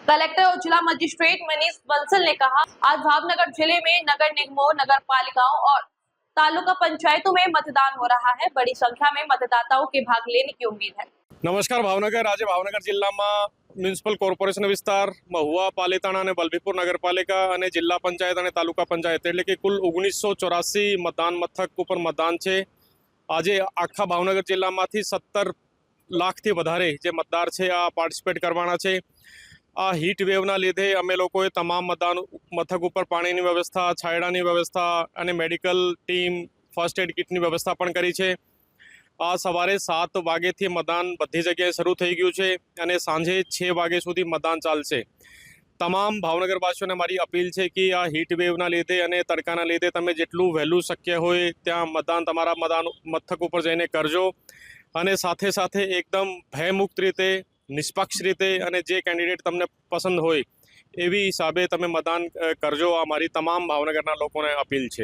Collector और जिला magistrate Manish Bansal ने कहा, आज भावनगर जिले में नगर निगमों, नगर पालिकाओं और तालुका पंचायतों में मतदान हो रहा है। बड़ी संख्या में मतदाताओं के भाग लेने की उम्मीद है। नमस्कार भावनगर। आज भावनगर जिल्लाમાં મ્યુનિસિપલ કોર્પોરેશન વિસ્તાર, મહુવા, પાલીતાણા અને બલભીપુર નગરપાલિકા અને જિલ્લા પંચાયત અને તાલુકા પંચાયત એટલે કે કુલ 1984 મતદાન મથક ઉપર મતદાન છે। આજે આખા ભાવનગર જિલ્લામાંથી 17 લાખથી વધારે જે મતદાર છે આ પાર્ટિસિપેટ કરવાના છે। આ હીટ વેવના લીધે અમે લોકોએ તમામ મતદાન મથક ઉપર પાણીની વ્યવસ્થા, છાંયડાની વ્યવસ્થા અને મેડિકલ ટીમ, ફર્સ્ટ એડ કિટની વ્યવસ્થા પણ કરી છે। આ સવારે 7 વાગ્યાથી મતદાન બધી જગ્યાએ શરૂ થઈ ગયું છે અને સાંજે 6 વાગ્યા સુધી મતદાન ચાલશે। તમામ ભાવનગરવાસીઓને મારી અપીલ છે કે આ હીટ વેવના લીધે અને તડકાના લીધે તમે જેટલું વહેલું શક્ય હોય ત્યાં મતદાન તમારા મતદાન મથક ઉપર જઈને કરજો અને સાથે સાથે એકદમ ભયમુક્ત રીતે, નિષ્પક્ષ રીતે અને જે કેન્ડિડેટ તમને પસંદ હોય એવી હિસાબે તમે મતદાન કરજો। આ મારી તમામ ભાવનગરના લોકોને અપીલ છે।